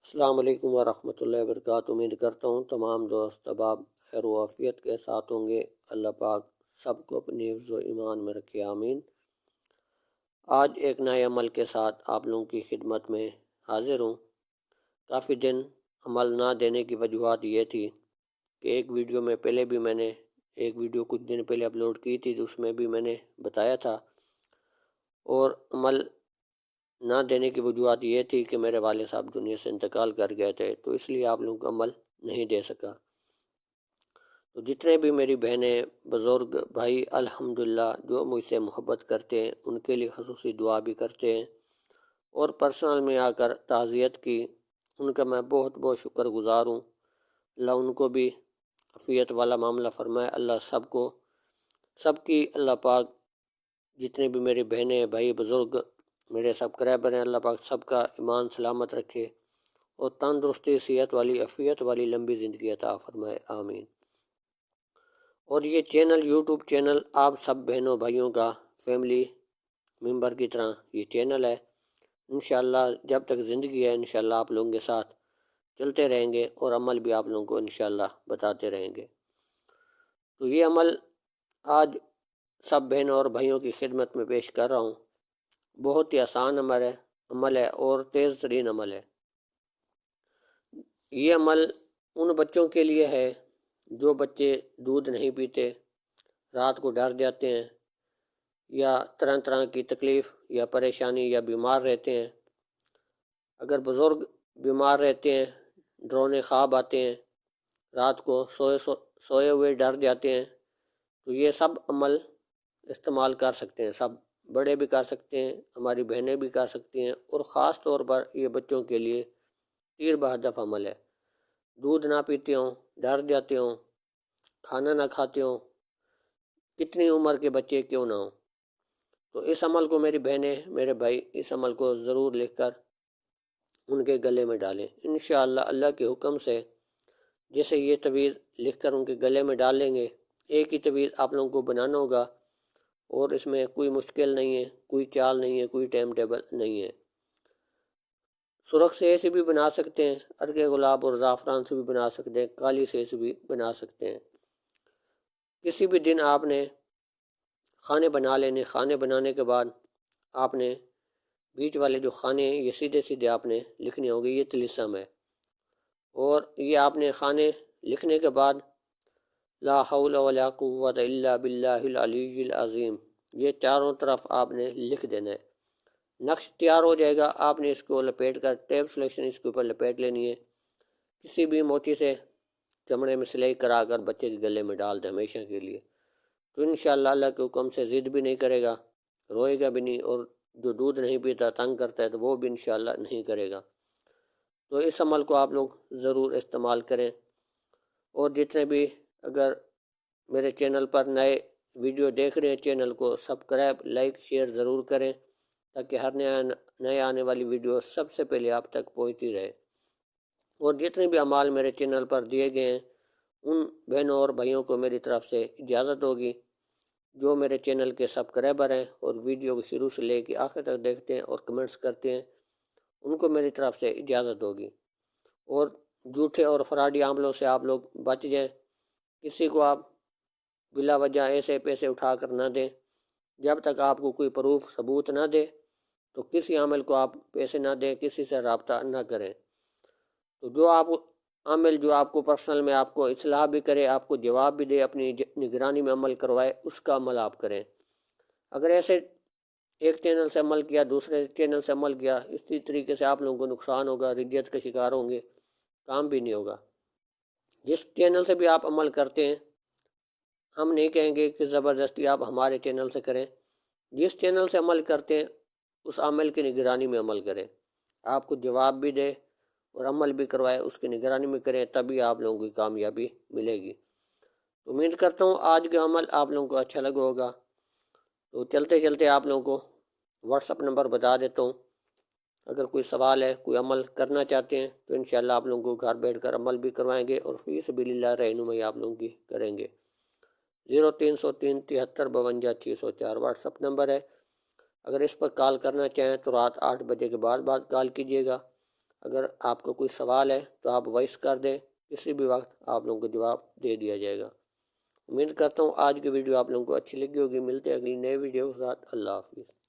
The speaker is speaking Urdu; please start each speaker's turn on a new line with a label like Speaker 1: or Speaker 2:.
Speaker 1: السلام علیکم ورحمۃ اللہ وبرکاتہ۔ امید کرتا ہوں تمام دوست احباب خیر و عافیت کے ساتھ ہوں گے۔ اللہ پاک سب کو اپنی حفظ و ایمان میں رکھے، آمین۔ آج ایک نئے عمل کے ساتھ آپ لوگوں کی خدمت میں حاضر ہوں۔ کافی دن عمل نہ دینے کی وجوہات یہ تھی کہ ایک ویڈیو میں پہلے بھی میں نے ایک ویڈیو کچھ دن پہلے اپلوڈ کی تھی، تو اس میں بھی میں نے بتایا تھا، اور عمل نہ دینے کی وجوہات یہ تھی کہ میرے والد صاحب دنیا سے انتقال کر گئے تھے، تو اس لیے آپ لوگوں کو عمل نہیں دے سکا۔ تو جتنے بھی میری بہنیں، بزرگ بھائی الحمدللہ جو مجھ سے محبت کرتے ہیں، ان کے لیے خصوصی دعا بھی کرتے ہیں، اور پرسنل میں آ کر تعزیت کی، ان کا میں بہت بہت شکر گزار ہوں۔ اللہ ان کو بھی عافیت والا معاملہ فرمائے۔ اللہ سب کی اللہ پاک جتنے بھی میری بہنیں، بھائی، بزرگ، میرے سبسکرائبر ہیں، اللہ پاک سب کا ایمان سلامت رکھے اور تندرستی، صحت والی، عافیت والی لمبی زندگی عطا فرمائے، آمین۔ اور یہ چینل، یوٹیوب چینل آپ سب بہنوں بھائیوں کا فیملی ممبر کی طرح یہ چینل ہے۔ انشاءاللہ جب تک زندگی ہے انشاءاللہ آپ لوگوں کے ساتھ چلتے رہیں گے، اور عمل بھی آپ لوگوں کو انشاءاللہ بتاتے رہیں گے۔ تو یہ عمل آج سب بہنوں اور بھائیوں کی خدمت میں پیش کر رہا ہوں۔ بہت ہی آسان عمل ہے اور تیز ترین عمل ہے۔ یہ عمل ان بچوں کے لیے ہے جو بچے دودھ نہیں پیتے، رات کو ڈر جاتے ہیں، یا طرح طرح کی تکلیف یا پریشانی یا بیمار رہتے ہیں۔ اگر بزرگ بیمار رہتے ہیں، ڈرونے خواب آتے ہیں، رات کو سوئے ہوئے ڈر جاتے ہیں، تو یہ سب عمل استعمال کر سکتے ہیں۔ سب بڑے بھی کر سکتے ہیں، ہماری بہنیں بھی کر سکتی ہیں، اور خاص طور پر یہ بچوں کے لیے تیر بہدف عمل ہے۔ دودھ نہ پیتے ہوں، ڈر جاتے ہوں، کھانا نہ کھاتے ہوں، کتنی عمر کے بچے کیوں نہ ہوں، تو اس عمل کو میری بہنیں، میرے بھائی اس عمل کو ضرور لکھ کر ان کے گلے میں ڈالیں۔ انشاءاللہ اللہ کے حکم سے جیسے یہ تویز لکھ کر ان کے گلے میں ڈال لیں گے، ایک ہی تویز آپ لوگوں کو بنانا ہوگا، اور اس میں کوئی مشکل نہیں ہے، کوئی چال نہیں ہے، کوئی ٹائم ٹیبل نہیں ہے۔ سرخ سے ایسے بھی بنا سکتے ہیں، عرق گلاب اور زعفران سے بھی بنا سکتے ہیں، کالی سے بھی بنا سکتے ہیں۔ کسی بھی دن آپ نے کھانے بنا لینے، کھانے بنانے کے بعد آپ نے بیچ والے جو کھانے ہیں یہ سیدھے سیدھے آپ نے لکھنے ہوں گے، یہ طلسم ہے۔ اور یہ آپ نے کھانے لکھنے کے بعد لا حول ولا قوت الا باللہ العلی العظیم، یہ چاروں طرف آپ نے لکھ دینا ہے۔ نقش تیار ہو جائے گا، آپ نے اس کو لپیٹ کر ٹیپ سلیکشن اس کے اوپر لپیٹ لینی ہے، کسی بھی موٹی سے چمڑے میں سلائی کرا کر بچے کے گلے میں ڈال دیں ہمیشہ کے لیے، تو انشاءاللہ اللہ کے حکم سے ضد بھی نہیں کرے گا، روئے گا بھی نہیں، اور جو دودھ نہیں پیتا تنگ کرتا ہے تو وہ بھی انشاءاللہ نہیں کرے گا۔ تو اس عمل کو آپ لوگ ضرور استعمال کریں، اور جتنے بھی اگر میرے چینل پر نئے ویڈیو دیکھ رہے ہیں، چینل کو سبسکرائب، لائک، شیئر ضرور کریں، تاکہ ہر نئے آنے والی ویڈیو سب سے پہلے آپ تک پہنچتی رہے۔ اور جتنے بھی اعمال میرے چینل پر دیے گئے ہیں ان بہنوں اور بھائیوں کو میری طرف سے اجازت ہوگی، جو میرے چینل کے سبسکرائبر ہیں اور ویڈیو کو شروع سے لے کے آخر تک دیکھتے ہیں اور کمنٹس کرتے ہیں، ان کو میری طرف سے اجازت ہوگی۔ اور جھوٹے اور فراڈی عملوں سے آپ لوگ بچ جائیں۔ کسی کو آپ بلا وجہ ایسے پیسے اٹھا کر نہ دیں، جب تک آپ کو کوئی پروف ثبوت نہ دے تو کسی عامل کو آپ پیسے نہ دیں، کسی سے رابطہ نہ کریں۔ تو جو عامل جو آپ کو پرسنل میں آپ کو اصلاح بھی کرے، آپ کو جواب بھی دے، اپنی نگرانی میں عمل کروائے، اس کا عمل آپ کریں۔ اگر ایسے ایک چینل سے عمل کیا، دوسرے چینل سے عمل کیا، اسی طریقے سے آپ لوگوں کو نقصان ہوگا، ردیت کا شکار ہوں گے، کام بھی نہیں ہوگا۔ جس چینل سے بھی آپ عمل کرتے ہیں، ہم نہیں کہیں گے کہ زبردستی آپ ہمارے چینل سے کریں، جس چینل سے عمل کرتے ہیں اس عمل کی نگرانی میں عمل کریں، آپ کو جواب بھی دے اور عمل بھی کروائے، اس کی نگرانی میں کریں، تبھی آپ لوگوں کی کامیابی ملے گی۔ امید کرتا ہوں آج کا عمل آپ لوگوں کو اچھا لگا ہوگا۔ تو چلتے چلتے آپ لوگوں کو واٹس اپ نمبر بتا دیتا ہوں، اگر کوئی سوال ہے، کوئی عمل کرنا چاہتے ہیں تو انشاءاللہ آپ لوگوں کو گھر بیٹھ کر عمل بھی کروائیں گے، اور فی سبیل اللہ رہنمائی آپ لوگوں کی کریں گے۔ 0303 73 52 604 واٹس اپ نمبر ہے۔ اگر اس پر کال کرنا چاہیں تو رات 8 بجے کے بعد کال کیجیے گا، اگر آپ کو کوئی سوال ہے تو آپ وائس کر دیں، کسی بھی وقت آپ لوگوں کو جواب دے دیا جائے گا۔ امید کرتا ہوں آج کی ویڈیو آپ لوگوں کو اچھی لگی ہوگی۔ ملتے ہیں اگلی نئے ویڈیو کے ساتھ۔ اللہ حافظ۔